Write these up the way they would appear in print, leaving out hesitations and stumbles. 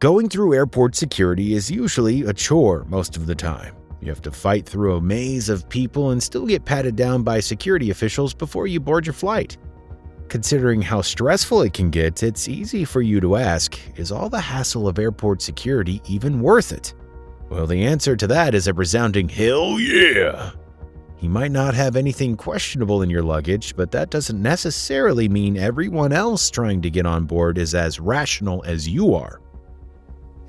Going through airport security is usually a chore most of the time. You have to fight through a maze of people and still get patted down by security officials before you board your flight. Considering how stressful it can get, it's easy for you to ask, is all the hassle of airport security even worth it? Well, the answer to that is a resounding hell yeah! You might not have anything questionable in your luggage, but that doesn't necessarily mean everyone else trying to get on board is as rational as you are.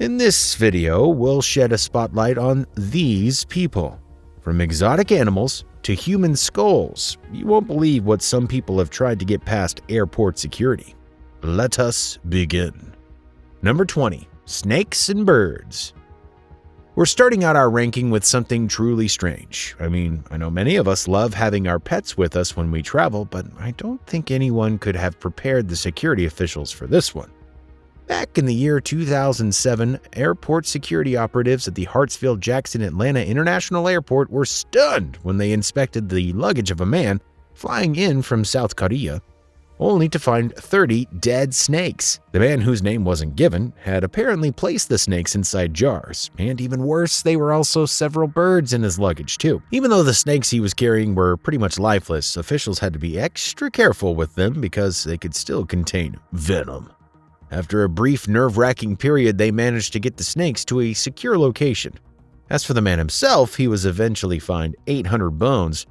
In this video, we'll shed a spotlight on these people. From exotic animals to human skulls, you won't believe what some people have tried to get past airport security. Let us begin. Number 20. Snakes and birds. We're starting out our ranking with something truly strange. I know many of us love having our pets with us when we travel, but I don't think anyone could have prepared the security officials for this one. Back in the year 2007, airport security operatives at the Hartsfield-Jackson Atlanta International Airport were stunned when they inspected the luggage of a man flying in from South Korea, only to find 30 dead snakes. The man, whose name wasn't given, had apparently placed the snakes inside jars, and even worse, there were also several birds in his luggage too. Even though the snakes he was carrying were pretty much lifeless, officials had to be extra careful with them because they could still contain venom. After a brief, nerve-wracking period, they managed to get the snakes to a secure location. As for the man himself, he was eventually fined 800 bones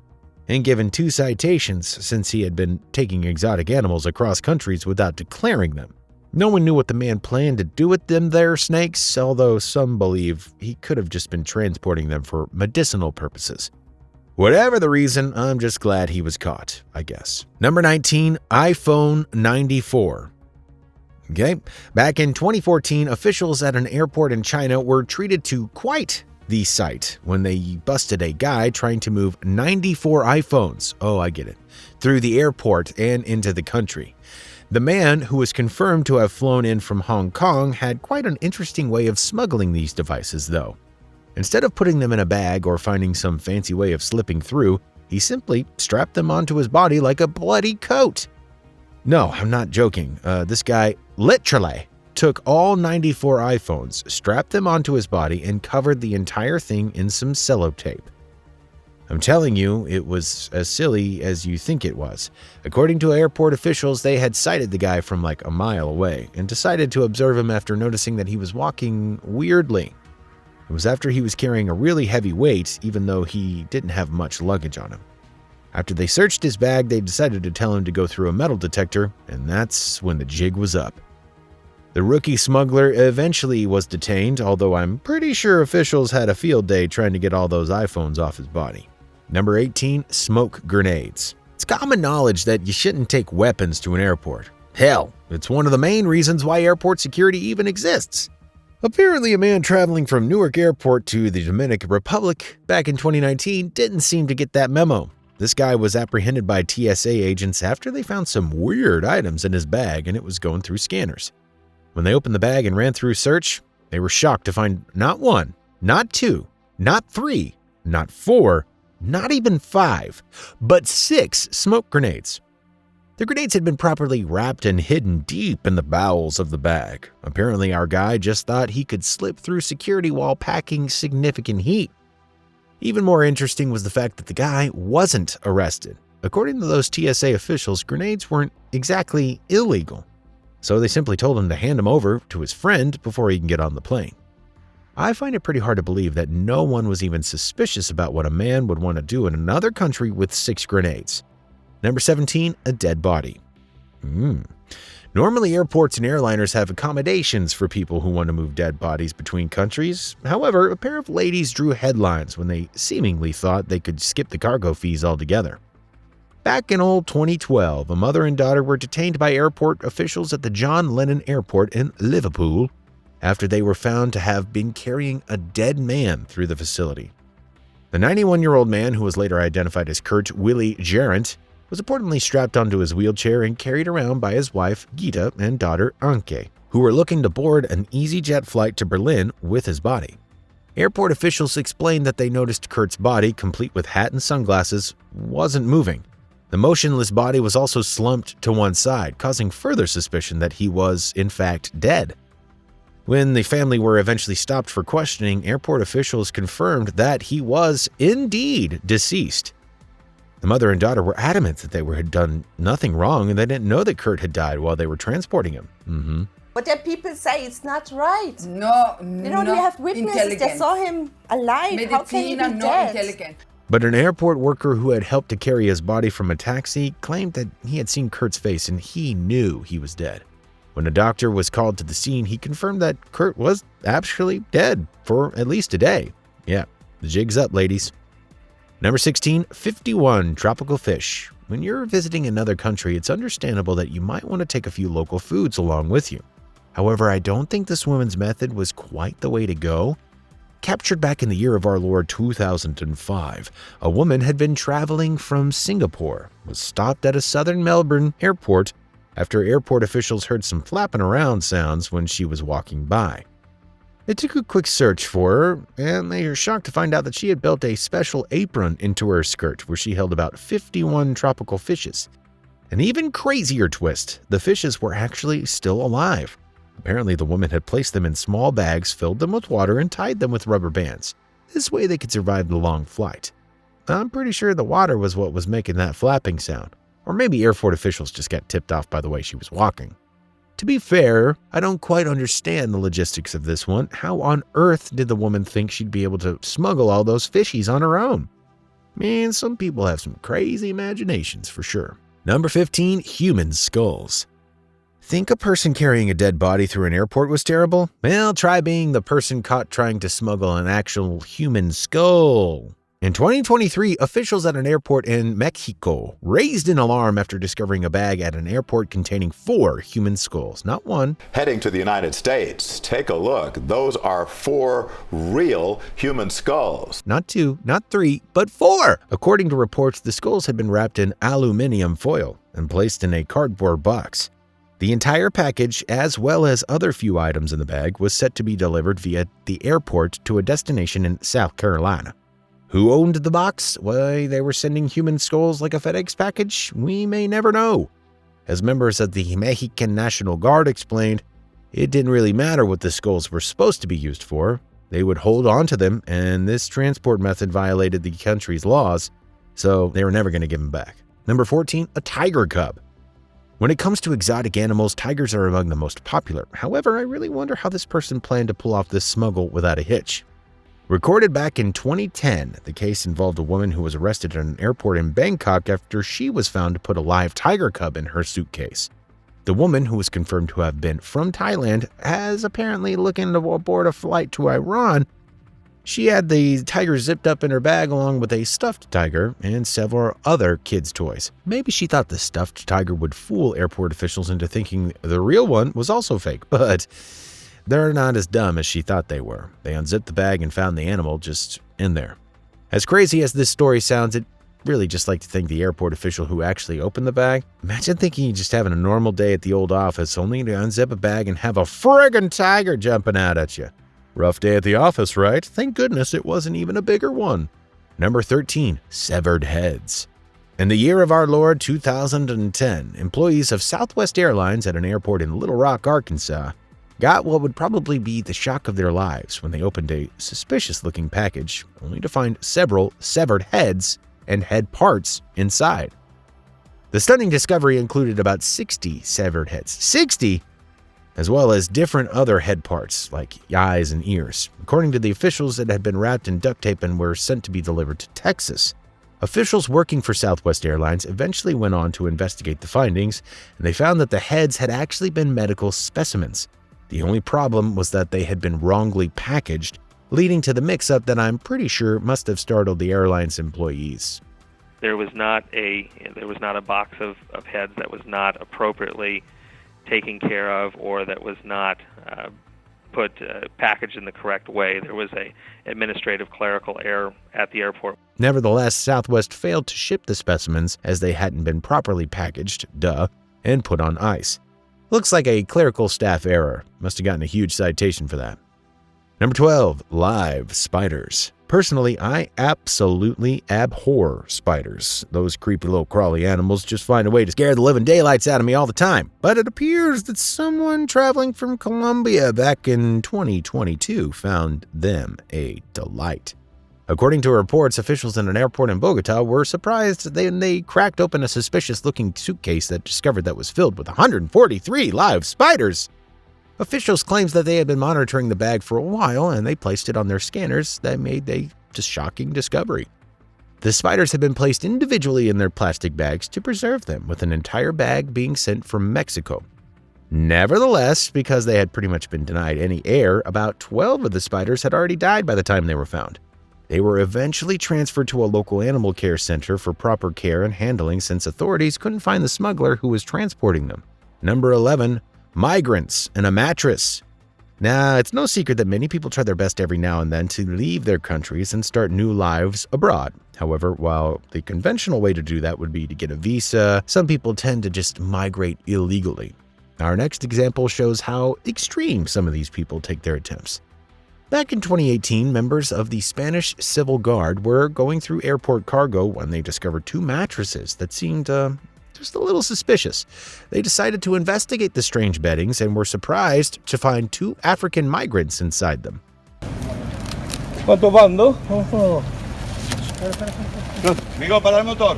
and given 2 citations since he had been taking exotic animals across countries without declaring them. No one knew what the man planned to do with them there snakes, although some believe he could have just been transporting them for medicinal purposes. Whatever the reason, I'm just glad he was caught, I guess. Number 19. iPhone 94. Okay, back in 2014, officials at an airport in China were treated to quite the sight when they busted a guy trying to move 94 iPhones, I get it, through the airport and into the country. The man, who was confirmed to have flown in from Hong Kong, had quite an interesting way of smuggling these devices, though. Instead of putting them in a bag or finding some fancy way of slipping through, he simply strapped them onto his body like a bloody coat. No, I'm not joking. This guy literally took all 94 iPhones, strapped them onto his body, and covered the entire thing in some sellotape. I'm telling you, it was as silly as you think it was. According to airport officials, they had sighted the guy from like a mile away and decided to observe him after noticing that he was walking weirdly. It was after he was carrying a really heavy weight, even though he didn't have much luggage on him. After they searched his bag, they decided to tell him to go through a metal detector, and that's when the jig was up. The rookie smuggler eventually was detained, although I'm pretty sure officials had a field day trying to get all those iPhones off his body. Number 18. Smoke grenades. It's common knowledge that you shouldn't take weapons to an airport. Hell, it's one of the main reasons why airport security even exists. Apparently, a man traveling from Newark Airport to the Dominican Republic back in 2019 didn't seem to get that memo. This guy was apprehended by TSA agents after they found some weird items in his bag and it was going through scanners. When they opened the bag and ran through search, they were shocked to find not 1, not 2, not 3, not 4, not even 5, but 6 smoke grenades. The grenades had been properly wrapped and hidden deep in the bowels of the bag. Apparently, our guy just thought he could slip through security while packing significant heat. Even more interesting was the fact that the guy wasn't arrested. According to those TSA officials, grenades weren't exactly illegal, so they simply told him to hand them over to his friend before he can get on the plane. I find it pretty hard to believe that no one was even suspicious about what a man would want to do in another country with 6 grenades. Number 17. A dead body. Normally, airports and airliners have accommodations for people who want to move dead bodies between countries. However, a pair of ladies drew headlines when they seemingly thought they could skip the cargo fees altogether. Back in old 2012, a mother and daughter were detained by airport officials at the John Lennon Airport in Liverpool after they were found to have been carrying a dead man through the facility. The 91-year-old man, who was later identified as Kurt Willie Gerrant, was reportedly strapped onto his wheelchair and carried around by his wife, Gita, and daughter, Anke, who were looking to board an EasyJet flight to Berlin with his body. Airport officials explained that they noticed Kurt's body, complete with hat and sunglasses, wasn't moving. The motionless body was also slumped to one side, causing further suspicion that he was, in fact, dead. When the family were eventually stopped for questioning, airport officials confirmed that he was indeed deceased. The mother and daughter were adamant that they had done nothing wrong and they didn't know that Kurt had died while they were transporting him. But the people say it's not right. No, You know, they have witnesses that saw him alive. How can he be dead? But an airport worker who had helped to carry his body from a taxi claimed that he had seen Kurt's face and he knew he was dead. When a doctor was called to the scene, he confirmed that Kurt was actually dead for at least a day. Yeah, the jig's up, ladies. Number 16, 51 tropical fish. When you're visiting another country, it's understandable that you might want to take a few local foods along with you. However, I don't think this woman's method was quite the way to go. Captured back in the year of our Lord 2005, a woman had been traveling from Singapore, was stopped at a southern Melbourne airport after airport officials heard some flapping around sounds when she was walking by. They took a quick search for her, and they were shocked to find out that she had built a special apron into her skirt where she held about 51 tropical fishes. An even crazier twist, the fishes were actually still alive. Apparently, the woman had placed them in small bags, filled them with water, and tied them with rubber bands. This way they could survive the long flight. I'm pretty sure the water was what was making that flapping sound. Or maybe airport officials just got tipped off by the way she was walking. To be fair, I don't quite understand the logistics of this one. How on earth did the woman think she'd be able to smuggle all those fishies on her own? Man, some people have some crazy imaginations for sure. Number 15, human skulls. Think a person carrying a dead body through an airport was terrible? Well, try being the person caught trying to smuggle an actual human skull. In 2023, officials at an airport in Mexico raised an alarm after discovering a bag at an airport containing 4 human skulls, not one. Heading to the United States, take a look. Those are 4 real human skulls. Not 2, not 3, but 4! According to reports, the skulls had been wrapped in aluminum foil and placed in a cardboard box. The entire package, as well as other few items in the bag, was set to be delivered via the airport to a destination in South Carolina. Who owned the box? Why they were sending human skulls like a FedEx package? We may never know. As members of the Mexican National Guard explained, it didn't really matter what the skulls were supposed to be used for. They would hold on to them, and this transport method violated the country's laws, so they were never going to give them back. Number 14, a tiger cub. When it comes to exotic animals, tigers are among the most popular. However, I really wonder how this person planned to pull off this smuggle without a hitch. Recorded back in 2010, the case involved a woman who was arrested at an airport in Bangkok after she was found to put a live tiger cub in her suitcase. The woman, who was confirmed to have been from Thailand, has apparently looking to board a flight to Iran. She had the tiger zipped up in her bag along with a stuffed tiger and several other kids' toys. Maybe she thought the stuffed tiger would fool airport officials into thinking the real one was also fake, but they're not as dumb as she thought they were. They unzipped the bag and found the animal just in there. As crazy as this story sounds, I'd really just like to thank the airport official who actually opened the bag. Imagine thinking you're just having a normal day at the old office, only to unzip a bag and have a friggin' tiger jumping out at you. Rough day at the office, right? Thank goodness it wasn't even a bigger one. Number 13, severed heads. In the year of our Lord 2010, employees of Southwest Airlines at an airport in Little Rock, Arkansas, got what would probably be the shock of their lives when they opened a suspicious-looking package, only to find several severed heads and head parts inside. The stunning discovery included about 60 severed heads. 60! As well as different other head parts, like eyes and ears. According to the officials, it had been wrapped in duct tape and were sent to be delivered to Texas. Officials working for Southwest Airlines eventually went on to investigate the findings, and they found that the heads had actually been medical specimens. The only problem was that they had been wrongly packaged, leading to the mix-up that I'm pretty sure must have startled the airline's employees. There was not a box of heads that was not appropriately taken care of, or that was not packaged in the correct way. There was a administrative clerical error at the airport. Nevertheless, Southwest failed to ship the specimens as they hadn't been properly packaged, and put on ice. Looks like a clerical staff error. Must have gotten a huge citation for that. Number 12, live spiders. Personally, I absolutely abhor spiders. Those creepy little crawly animals just find a way to scare the living daylights out of me all the time. But it appears that someone traveling from Colombia back in 2022 found them a delight. According to reports, officials in an airport in Bogota were surprised they cracked open a suspicious-looking suitcase that discovered that was filled with 143 live spiders. Officials claimed that they had been monitoring the bag for a while and they placed it on their scanners that made a just shocking discovery. The spiders had been placed individually in their plastic bags to preserve them, with an entire bag being sent from Mexico. Nevertheless, because they had pretty much been denied any air, about 12 of the spiders had already died by the time they were found. They were eventually transferred to a local animal care center for proper care and handling since authorities couldn't find the smuggler who was transporting them. Number 11. Migrants and a mattress. Now, it's no secret that many people try their best every now and then to leave their countries and start new lives abroad. However, while the conventional way to do that would be to get a visa, some people tend to just migrate illegally. Our next example shows how extreme some of these people take their attempts. Back in 2018, members of the Spanish Civil Guard were going through airport cargo when they discovered 2 mattresses that seemed just a little suspicious. They decided to investigate the strange beddings and were surprised to find 2 African migrants inside them. ¿Cuánto van, no? Amigo, para el motor.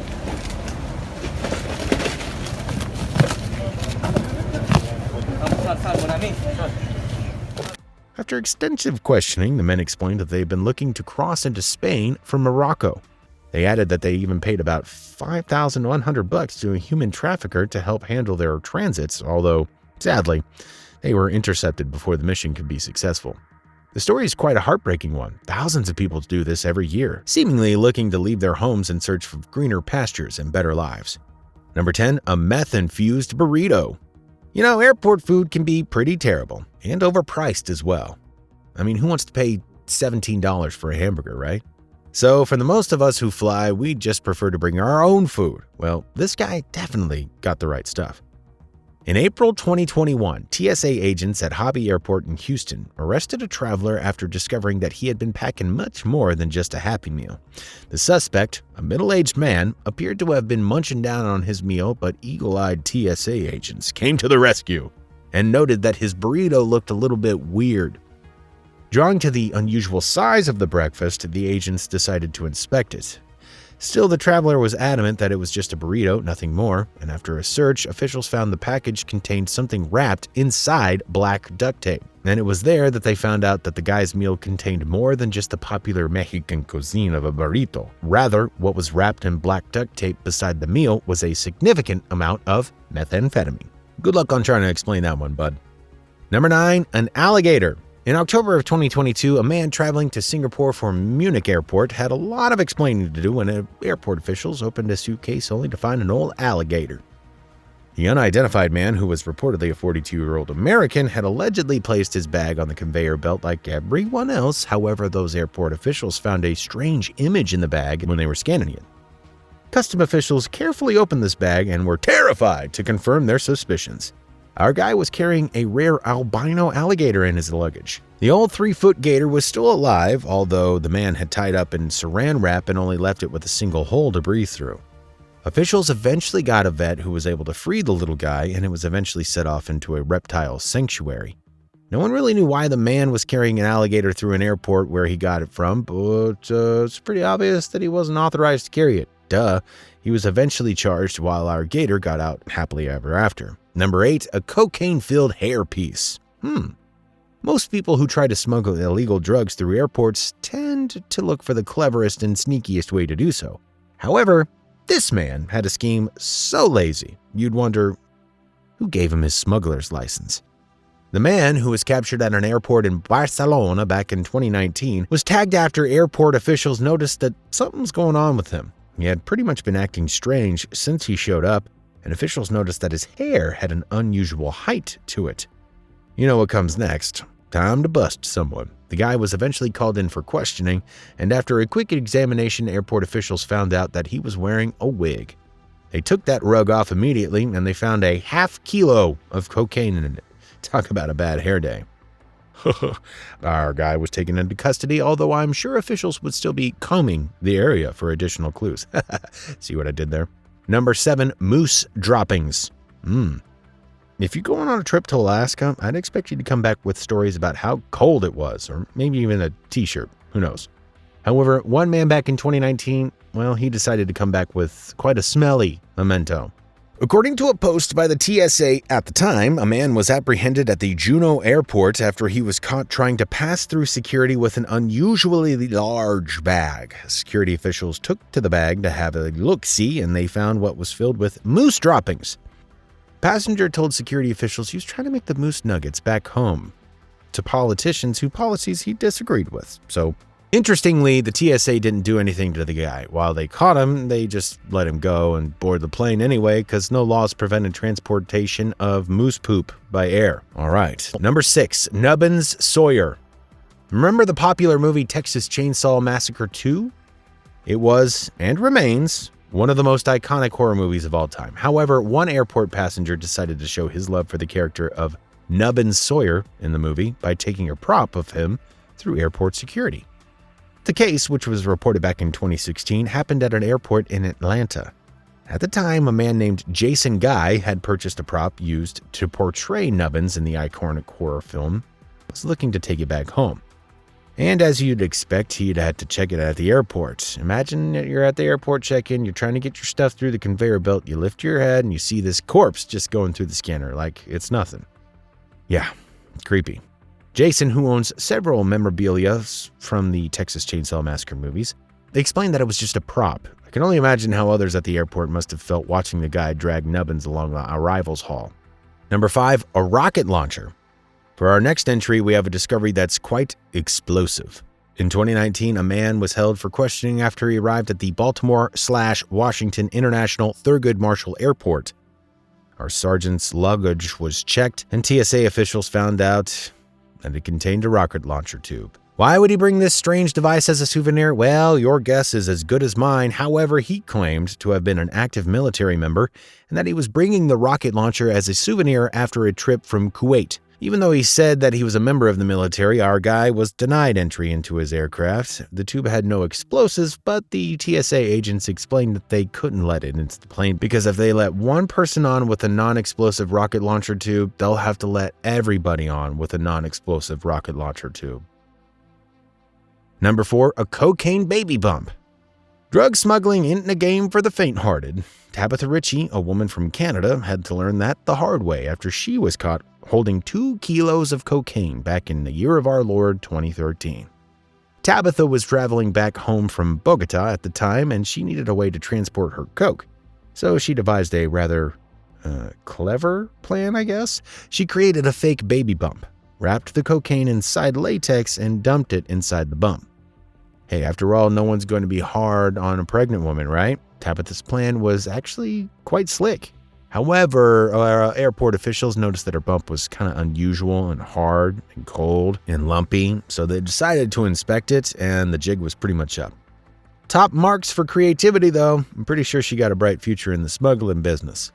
After extensive questioning, the men explained that they had been looking to cross into Spain from Morocco. They added that they even paid about $5,100 to a human trafficker to help handle their transits, although, sadly, they were intercepted before the mission could be successful. The story is quite a heartbreaking one. Thousands of people do this every year, seemingly looking to leave their homes in search of greener pastures and better lives. Number 10, a meth-infused burrito. You know, airport food can be pretty terrible and overpriced as well. I mean, who wants to pay $17 for a hamburger, right? So for the most of us who fly, we just prefer to bring our own food. Well, this guy definitely got the right stuff. In April 2021, TSA agents at Hobby Airport in Houston arrested a traveler after discovering that he had been packing much more than just a Happy Meal. The suspect, a middle-aged man, appeared to have been munching down on his meal, but eagle-eyed TSA agents came to the rescue and noted that his burrito looked a little bit weird. Drawing to the unusual size of the breakfast, the agents decided to inspect it. Still, the traveler was adamant that it was just a burrito, nothing more, and after a search, officials found the package contained something wrapped inside black duct tape. And it was there that they found out that the guy's meal contained more than just the popular Mexican cuisine of a burrito. Rather, what was wrapped in black duct tape beside the meal was a significant amount of methamphetamine. Good luck on trying to explain that one, bud. Number 9, an alligator. In October of 2022, a man traveling to Singapore from Munich Airport had a lot of explaining to do when airport officials opened a suitcase only to find an old alligator. The unidentified man, who was reportedly a 42-year-old American, had allegedly placed his bag on the conveyor belt like everyone else. However, those airport officials found a strange image in the bag when they were scanning it. Custom officials carefully opened this bag and were terrified to confirm their suspicions. Our guy was carrying a rare albino alligator in his luggage. The old 3-foot gator was still alive, although the man had tied up in saran wrap and only left it with a single hole to breathe through. Officials eventually got a vet who was able to free the little guy, and it was eventually set off into a reptile sanctuary. No one really knew why the man was carrying an alligator through an airport where he got it from, but it's pretty obvious that he wasn't authorized to carry it. Duh. He was eventually charged while our gator got out happily ever after. Number 8, a cocaine-filled hairpiece. Most people who try to smuggle illegal drugs through airports tend to look for the cleverest and sneakiest way to do so. However, this man had a scheme so lazy, you'd wonder, who gave him his smuggler's license? The man, who was captured at an airport in Barcelona back in 2019, was tagged after airport officials noticed that something's going on with him. He had pretty much been acting strange since he showed up, and officials noticed that his hair had an unusual height to it. You know what comes next. Time to bust someone. The guy was eventually called in for questioning, and after a quick examination, airport officials found out that he was wearing a wig. They took that rug off immediately, and they found a half kilo of cocaine in it. Talk about a bad hair day. Our guy was taken into custody, although I'm sure officials would still be combing the area for additional clues. See what I did there? Number 7, moose droppings. If you're going on a trip to Alaska, I'd expect you to come back with stories about how cold it was, or maybe even a t-shirt. Who knows? However, one man back in 2019, well, he decided to come back with quite a smelly memento. According to a post by the TSA at the time, a man was apprehended at the Juneau airport after he was caught trying to pass through security with an unusually large bag. Security officials took to the bag to have a look-see, and they found what was filled with moose droppings. Passenger told security officials he was trying to make the moose nuggets back home to politicians whose policies he disagreed with. So, interestingly, the TSA didn't do anything to the guy. While they caught him, they just let him go and board the plane anyway because no laws prevented transportation of moose poop by air. All right. Number 6, Nubbins Sawyer. Remember the popular movie Texas Chainsaw Massacre 2? It was, and remains, one of the most iconic horror movies of all time. However, one airport passenger decided to show his love for the character of Nubbins Sawyer in the movie by taking a prop of him through airport security. The case, which was reported back in 2016, happened at an airport in Atlanta. At the time, a man named Jason Guy had purchased a prop used to portray Nubbins in the iconic horror film, was looking to take it back home. And as you'd expect, he'd had to check it at the airport. Imagine that you're at the airport check-in, you're trying to get your stuff through the conveyor belt, you lift your head and you see this corpse just going through the scanner like it's nothing. Yeah, it's creepy. Jason, who owns several memorabilia from the Texas Chainsaw Massacre movies, they explained that it was just a prop. I can only imagine how others at the airport must have felt watching the guy drag Nubbins along the arrivals hall. Number 5, a rocket launcher. For our next entry, we have a discovery that's quite explosive. In 2019, a man was held for questioning after he arrived at the Baltimore/Washington International Thurgood Marshall Airport. Our sergeant's luggage was checked, and TSA officials found out that it contained a rocket launcher tube. Why would he bring this strange device as a souvenir? Well, your guess is as good as mine. However, he claimed to have been an active military member and that he was bringing the rocket launcher as a souvenir after a trip from Kuwait. Even though he said that he was a member of the military, our guy was denied entry into his aircraft. The tube had no explosives, but the TSA agents explained that they couldn't let it into the plane because if they let one person on with a non-explosive rocket launcher tube, they'll have to let everybody on with a non-explosive rocket launcher tube. Number 4, a cocaine baby bump. Drug smuggling isn't a game for the faint-hearted. Tabitha Ritchie, a woman from Canada, had to learn that the hard way after she was caught holding 2 kilos of cocaine back in the year of our Lord 2013. Tabitha was traveling back home from Bogota at the time, and she needed a way to transport her coke. So she devised a rather clever plan, I guess. She created a fake baby bump, wrapped the cocaine inside latex, and dumped it inside the bump. Hey, after all, no one's going to be hard on a pregnant woman, right? Tabitha's plan was actually quite slick. However, airport officials noticed that her bump was kind of unusual and hard and cold and lumpy, so they decided to inspect it, and the jig was pretty much up. Top marks for creativity, though. I'm pretty sure she got a bright future in the smuggling business.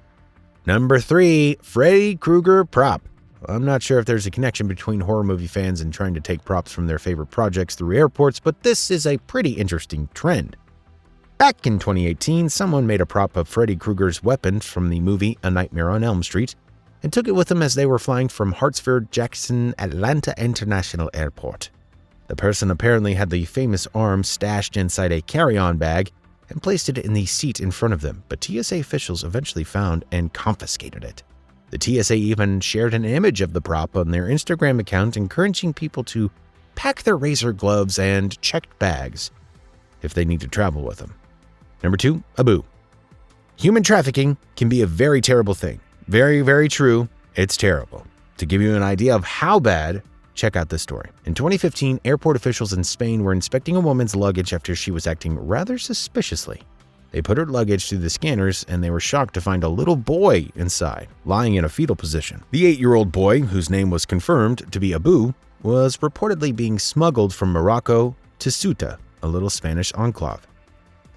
Number 3, Freddy Krueger prop. I'm not sure if there's a connection between horror movie fans and trying to take props from their favorite projects through airports, but this is a pretty interesting trend. Back in 2018, someone made a prop of Freddy Krueger's weapons from the movie A Nightmare on Elm Street and took it with them as they were flying from Hartsfield-Jackson Atlanta International Airport. The person apparently had the famous arm stashed inside a carry-on bag and placed it in the seat in front of them, but TSA officials eventually found and confiscated it. The TSA even shared an image of the prop on their Instagram account, encouraging people to pack their razor gloves and checked bags if they need to travel with them. Number 2, Abu. Human trafficking can be a very terrible thing. Very, very true. It's terrible. To give you an idea of how bad, check out this story. In 2015, airport officials in Spain were inspecting a woman's luggage after she was acting rather suspiciously. They put her luggage through the scanners, and they were shocked to find a little boy inside, lying in a fetal position. The 8-year-old boy, whose name was confirmed to be Abu, was reportedly being smuggled from Morocco to Ceuta, a little Spanish enclave.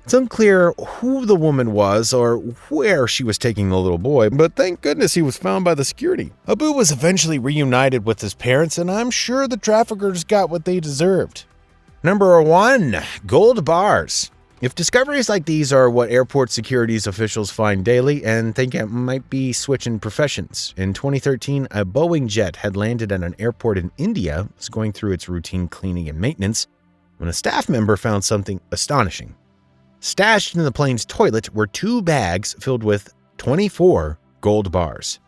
It's unclear who the woman was or where she was taking the little boy, but thank goodness he was found by the security. Abu was eventually reunited with his parents, and I'm sure the traffickers got what they deserved. Number 1. Gold bars. If discoveries like these are what airport securities officials find daily and think it might be switching professions. In 2013, a Boeing jet had landed at an airport in India, was going through its routine cleaning and maintenance, when a staff member found something astonishing. Stashed in the plane's toilet were 2 bags filled with 24 gold bars.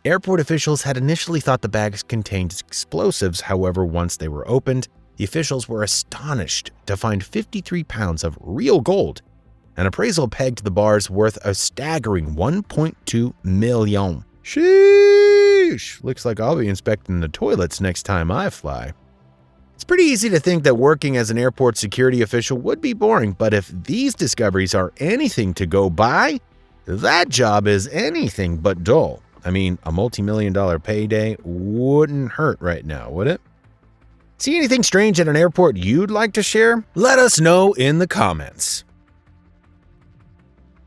Airport officials had initially thought the bags contained explosives, however, once they were opened, the officials were astonished to find 53 pounds of real gold. An appraisal pegged the bars worth a staggering $1.2 million. Sheesh! Looks like I'll be inspecting the toilets next time I fly. It's pretty easy to think that working as an airport security official would be boring, but if these discoveries are anything to go by, that job is anything but dull. I mean, a multi-million-dollar payday wouldn't hurt right now, would it? See anything strange at an airport you'd like to share? Let us know in the comments.